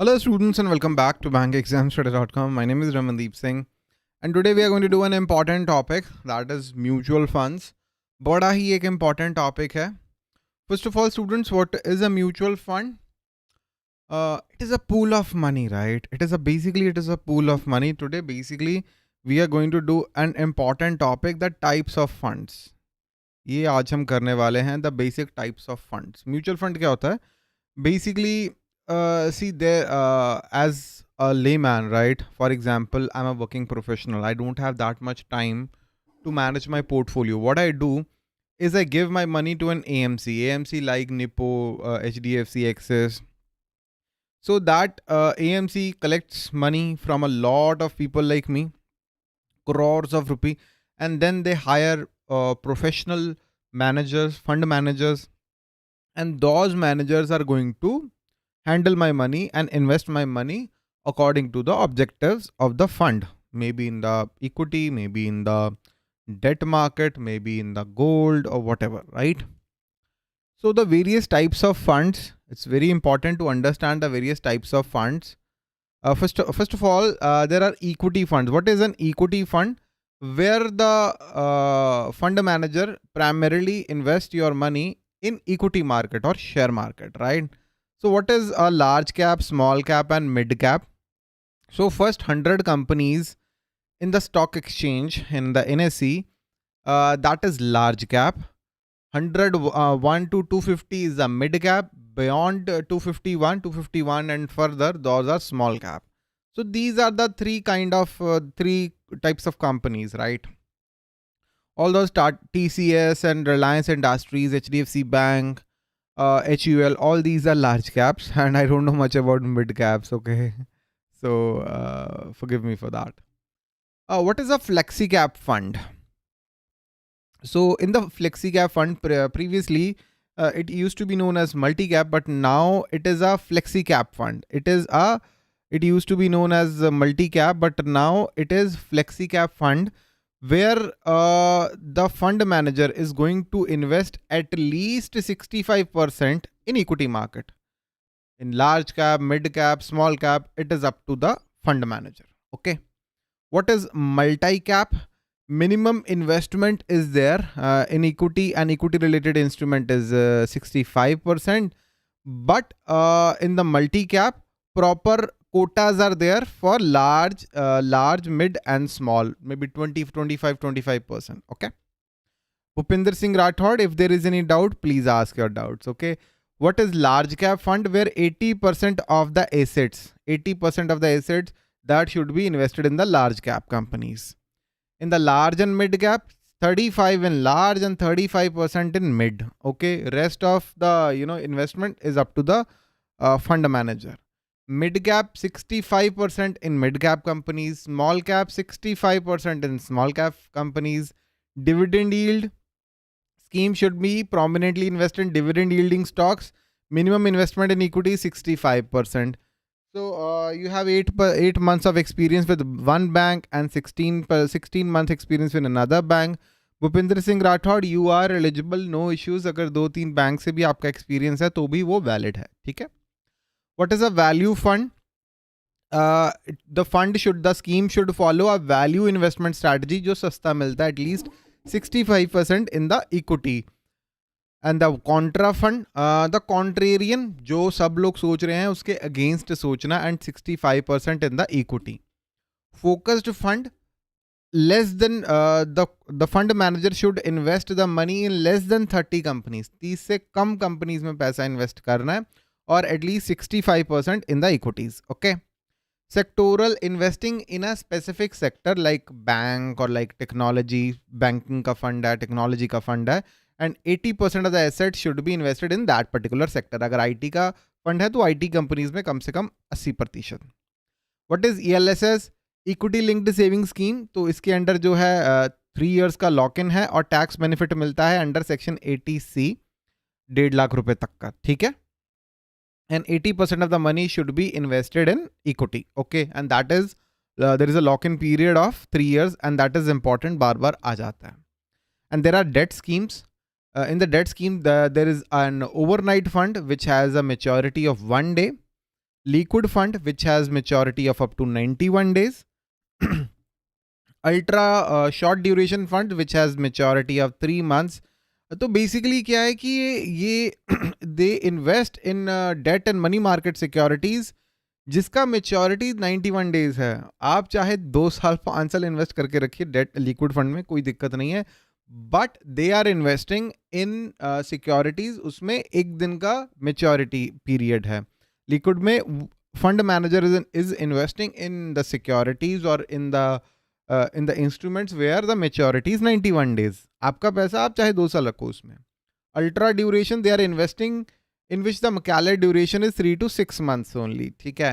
Hello students and welcome back to bankexamstudy.com. My name is Ramandeep Singh and today we are going to do an important topic, that is mutual funds. बड़ा ही एक important topic है. First of all students, what is a mutual fund? It is a pool of money, right? It is a pool of money. Today basically we are going to do an important topic, the types of funds. ये आज हम करने वाले हैं the basic types of funds. Mutual fund क्या होता है? Basically see there as a layman, right? For example, I'm a working professional. I don't have that much time to manage my portfolio. What I do is I give my money to an AMC like Nippo, HDFC, Axis. So that AMC collects money from a lot of people like me, crores of rupee, and then they hire professional managers, fund managers, and those managers are going to handle my money and invest my money according to the objectives of the fund. Maybe in the equity, maybe in the debt market, maybe in the gold or whatever, right? So the various types of funds, it's very important to understand the various types of funds. First of all, there are equity funds. What is an equity fund? Where the fund manager primarily invest your money in equity market or share market, right? So what is a large cap, small cap and mid cap? So first 100 companies in the stock exchange in the NSE, that is large cap. 101 to 250 is the mid cap. Beyond 251 and further, those are small cap. So these are the three types of companies, right? All those TCS and Reliance Industries, HDFC Bank, HUL, all these are large caps, and I don't know much about mid caps, okay? So forgive me for that. What is a Flexi Cap Fund? So in the Flexi Cap Fund, previously it used to be known as multi-cap, but now it is a Flexi Cap Fund. It used to be known as multi-cap, but now it is Flexi Cap Fund, where the fund manager is going to invest at least 65% in equity market. In large cap, mid cap, small cap, it is up to the fund manager. Okay. What is multi-cap? Minimum investment is there in equity, and equity related instrument is 65%. But in the multi-cap, proper quotas are there for large, mid and small, maybe 25%. Okay. Bhupinder Singh Rathod, if there is any doubt, please ask your doubts. Okay. What is large cap fund? Where 80% of the assets that should be invested in the large cap companies. In the large and mid cap, 35 in large and 35% in mid. Okay. Rest of the investment is up to the fund manager. Mid cap 65% in mid cap companies, small cap 65% in small cap companies. Dividend yield scheme should be prominently invested in dividend yielding stocks. Minimum investment in equity 65%. So you have 8 months of experience with one bank and 16 months experience with another bank. Bhupinder Singh Rathod, you are eligible, no issues. अगर 2-3 bank से भी आपका experience है तो भी वो valid है, ठीक है? What is a value fund? The scheme should follow a value investment strategy जो सस्ता मिलता है, at least 65% in the equity. And the Contra fund, the contrarian, जो सब लोग सोच रहे हैं उसके against सोचना, and 65% in the equity. Focused fund, less than the fund manager should invest the money in less than 30 companies. 30 से कम companies में पैसा invest करना है, or at least 65% in the equities. Okay. Sectoral, investing in a specific sector like bank or like technology. Banking का fund है, technology का fund है, and 80% of the assets should be invested in that particular sector. अगर IT का fund है तो IT companies में कम से कम 80%. What is ELSS? Equity linked saving scheme. तो इसके अंदर जो है 3 years का लॉक इन है और टैक्स बेनिफिट मिलता है अंडर सेक्शन 80C 1.5 लाख रुपए तक का, ठीक है? And 80% of the money should be invested in equity. Okay. And that is, there is a lock-in period of 3 years, and that is important. बार बार आ जाता है. And there are debt schemes. In the debt scheme, there is an overnight fund which has a maturity of 1 day. liquid fund which has maturity of up to 91 days, ultra short duration fund which has maturity of 3 months. तो basically क्या है कि ये they invest in debt and money market securities जिसका maturity 91 days है. आप चाहे 2 साल 5 साल इन्वेस्ट करके रखिए डेट लिक्विड फंड में, कोई दिक्कत नहीं है, but they are investing in securities, उसमें 1 दिन का मेच्योरिटी पीरियड है. लिक्विड में fund manager is investing in the securities और in the instruments where the maturity is 91 days. आपका पैसा आप चाहे 2 साल रखो उसमें. Ultra duration they are investing in which the Macallay duration is 3 to 6 months only. ठीक है.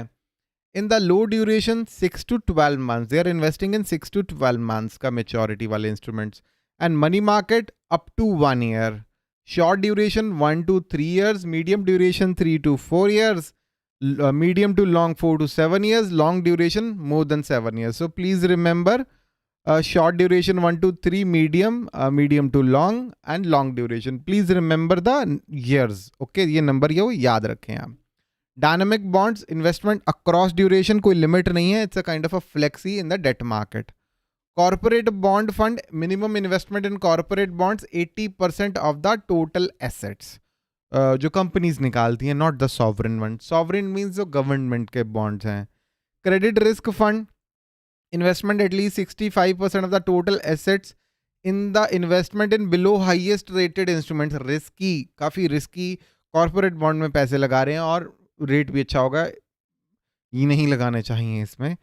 In the low duration 6 to 12 months. They are investing in 6 to 12 months का maturity वाले instruments. And money market up to 1 year. Short duration 1 to 3 years. Medium duration 3 to 4 years. Medium to long 4 to 7 years. Long duration more than 7 years. So please remember short duration 1 to 3, medium to long and long duration. Please remember the years. Okay, ये number ये वो याद रखें आप. Dynamic bonds investment across duration, कोई limit नहीं है. It's a kind of a flexi in the debt market. Corporate bond fund, minimum investment in corporate bonds 80% of the total assets. जो companies निकालती हैं, not the sovereign one. Sovereign means जो government के bonds हैं. Credit risk fund, investment at least 65% of the total assets in the investment in below highest rated instruments. Risky, काफ़ी risky corporate bond में पैसे लगा रहे हैं और रेट भी अच्छा होगा, ये नहीं लगाने चाहिए इसमें.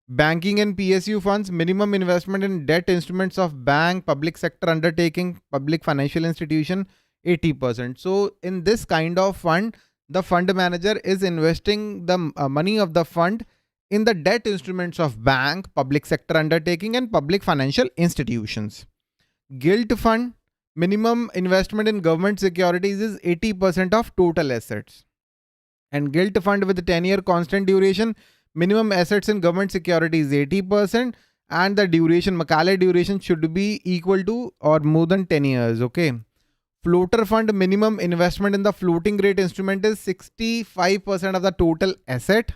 Banking and PSU funds, minimum investment in debt instruments of bank, public sector undertaking, public financial institution 80%. So in this kind of fund, the fund manager is investing the money of the fund in the debt instruments of bank, public sector undertaking and public financial institutions. Gilt fund, minimum investment in government securities is 80% of total assets. And gilt fund with 10-year constant duration, minimum assets in government securities 80% and the duration, Macallay duration should be equal to or more than 10 years. Okay. Floater fund, minimum investment in the floating rate instrument is 65% of the total asset.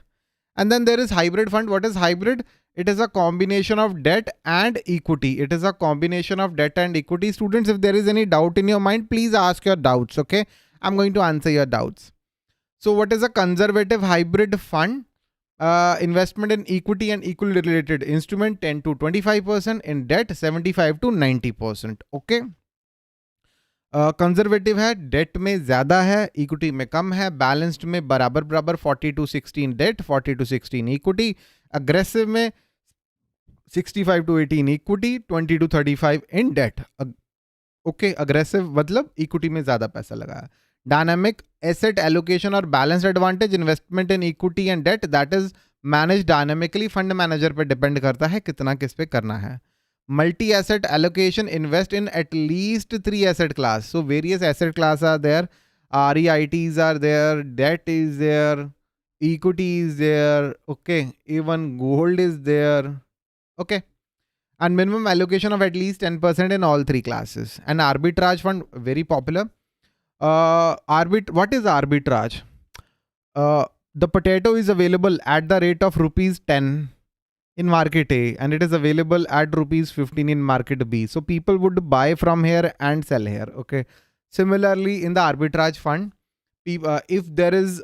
And then there is hybrid fund. What is hybrid? It is a combination of debt and equity. It is a combination of debt and equity. Students, if there is any doubt in your mind, please ask your doubts. Okay. I'm going to answer your doubts. So what is a conservative hybrid fund? Investment in equity and equally related instrument 10 to 25%, in debt 75 to 90%. Okay. Conservative है, date में ज़्यादा है, equity में कम है, balanced में बराबर 40 to 16 debt, 40 to 16 equity, aggressive में 65 to 18 equity, 20 to 35 in debt. Okay, aggressive मतलब इक्विटी में ज़्यादा पैसा लगा. डायनामिक एसेट एलोकेशन और balance advantage, investment in equity and debt that is manage dynamically, fund manager पे डिपेंड करता है कितना किस पे करना है. Multi-asset allocation, invest in at least 3 asset class. So various asset class are there. REITs are there. Debt is there. Equity is there. Okay. Even gold is there. Okay. And minimum allocation of at least 10% in all 3 classes. And arbitrage fund, very popular. What is arbitrage? The potato is available at the rate of rupees 10 in market A and it is available at rupees 15 in market B. So people would buy from here and sell here. Okay. Similarly, in the arbitrage fund, if there is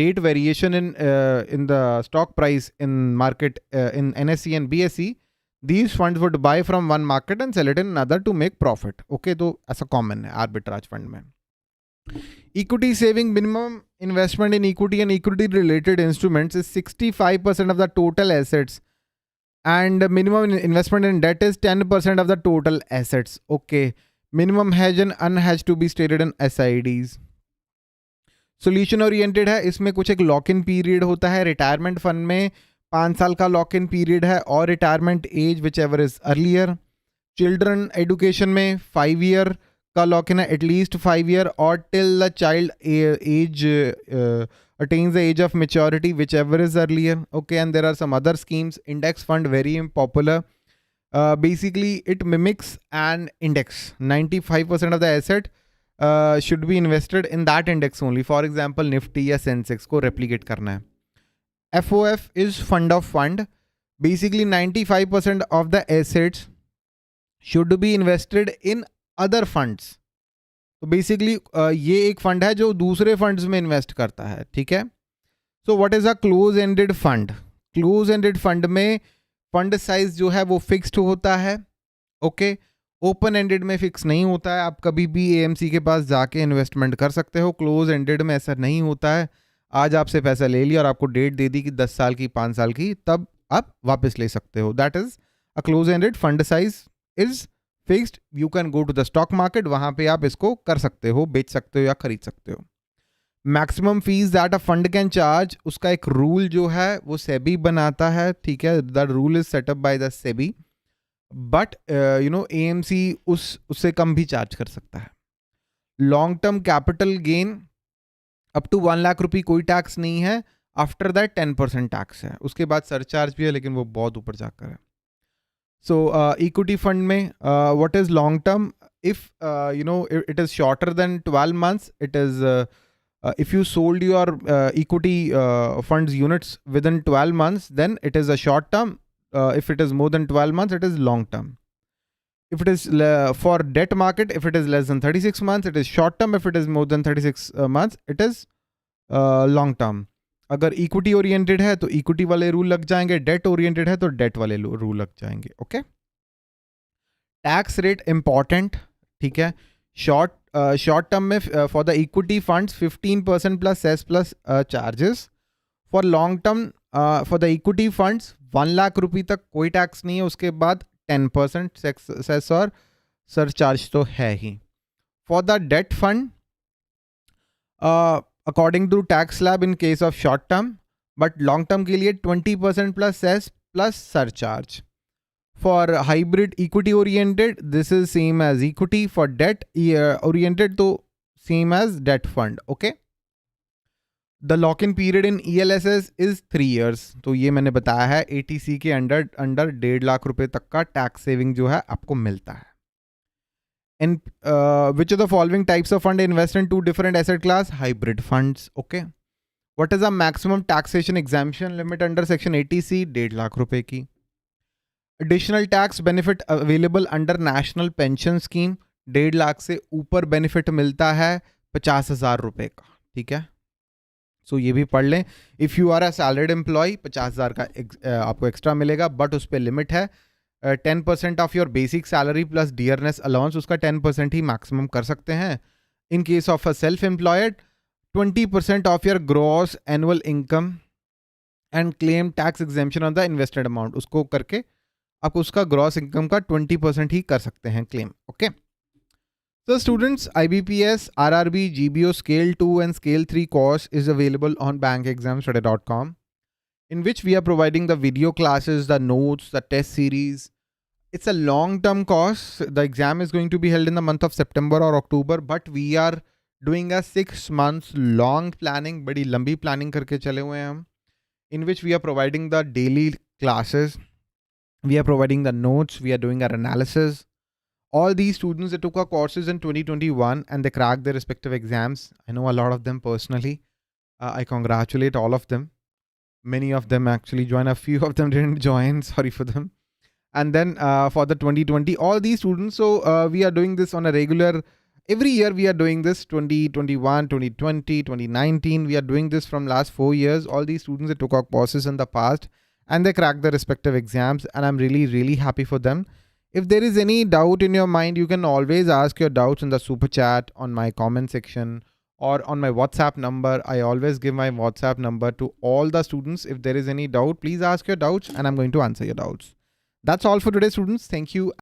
rate variation in the stock price in market in NSE and BSE, these funds would buy from one market and sell it in another to make profit. Okay, तो ऐसा common है arbitrage fund में. Equity saving, minimum investment in equity and equity related instruments is 65% of the total assets. And minimum investment in debt is 10% of the total assets. Okay. Minimum hedge and unhedged to be stated in SIDs. Solution oriented है, इसमें कुछ एक lock in period होता है. Retirement fund में 5 साल का lock इन period है और retirement age whichever is earlier. Children education में 5 ईयर का लॉक इन है, एटलीस्ट 5 ईयर और till the child age attains the age of maturity, whichever is earlier. Okay, and there are some other schemes. Index fund, very popular. Basically, it mimics an index. 95% of the asset should be invested in that index only. For example, Nifty या Sensex को replicate करना है. FOF is fund of fund. Basically 95% of the assets should be invested in other funds. तो basically ये एक fund है जो दूसरे फंड्स में इन्वेस्ट करता है, ठीक है. So what is a close ended fund? Close ended fund में फंड साइज जो है वो फिक्स्ड होता है. ओके, ओपन एंडेड में फिक्स नहीं होता है. आप कभी भी AMC के पास जाके इन्वेस्टमेंट कर सकते हो. क्लोज एंडेड में ऐसा नहीं होता है. आज आपसे पैसा ले लिया और आपको डेट दे दी कि 10 साल की, 5 साल की, तब आप वापस ले सकते हो. That is a close ended. Fund size is fixed. You can go to the stock market, वहां पे आप इसको कर सकते हो, बेच सकते हो या खरीद सकते हो. Maximum fees that a fund can charge, उसका एक रूल जो है वो सेबी बनाता है, ठीक है. The rule is setup by the SEBI, but AMC उससे कम भी चार्ज कर सकता है. Long term capital gain up to 1 lakh रुपये कोई टैक्स नहीं है. आफ्टर दैट 10% टैक्स है. उसके बाद सरचार्ज भी है, लेकिन वो बहुत ऊपर जाकर है. So equity fund में what is long term? If it is shorter than 12 months, it is if you sold your equity funds units within 12 months, then it is a short term. If it is more than 12 months, it is long term. If it is for debt market, if it is less than 36 months, it is short term. If it is more than 36 months, it is long term. अगर equity oriented है तो equity वाले rule लग जाएंगे, date oriented है तो date वाले rule लग जाएंगे. ओके, टैक्स रेट इंपॉर्टेंट, ठीक है. शॉर्ट टर्म में for the equity funds 15% plus cess plus charges. For long term for the equity funds 1 lakh रुपये तक कोई टैक्स नहीं है. उसके बाद 10% सेस और सरचार्ज तो है ही. For the debt fund according to tax slab in case of short term, but long term के लिए 20% plus cess plus surcharge. For hybrid equity oriented, this is same as equity. For debt oriented, तो same as debt fund. Okay. The lock-in period in ELSS is 3 years. तो ये मैंने बताया है, ATC के under 1.5 lakh रुपए तक का टैक्स सेविंग जो है आपको मिलता है. And which of the following types of fund invest in 2 different asset class? Hybrid funds. Okay. What is the maximum taxation exemption limit under section 80C? 1.5 lakh रुपए की. Additional tax benefit available under national pension scheme. 1.5 lakh से ऊपर benefit मिलता है 50,000 रुपए का, ठीक है. सो ये भी पढ़ लें. If you are a salaried employ 50,000 का आपको एक्स्ट्रा मिलेगा, बट उस पर लिमिट है. 10% of your basic salary plus dearness allowance, उसका 10% ही मैक्सिमम कर सकते हैं. In case of a self employed 20% of your gross annual income and claim tax exemption on the invested amount. उसको करके आप उसका ग्रॉस इनकम का 20% ही कर सकते हैं claim. Okay. So students, IBPS RRB GBO Scale 2 and Scale 3 course is available on bankexamstudy.com, in which we are providing the video classes, the notes, the test series. It's a long-term course. The exam is going to be held in the month of September or October, but we are doing a 6 months long planning, बड़ी लंबी planning करके चले हुए हैं हम, in which we are providing the daily classes, we are providing the notes, we are doing our analysis. All these students, they took our courses in 2021 and they cracked their respective exams. I know a lot of them personally. I congratulate all of them. Many of them actually joined. A few of them didn't join. Sorry for them. And then for the 2020, all these students. So we are doing this on a regular, every year we are doing this, 2021, 2020, 2019. We are doing this from last 4 years. All these students, they took our courses in the past and they cracked their respective exams. And I'm really, really happy for them. If there is any doubt in your mind, you can always ask your doubts in the super chat, on my comment section, or on my WhatsApp number. I always give my WhatsApp number to all the students. If there is any doubt, please ask your doubts and I'm going to answer your doubts. That's all for today, students. Thank you.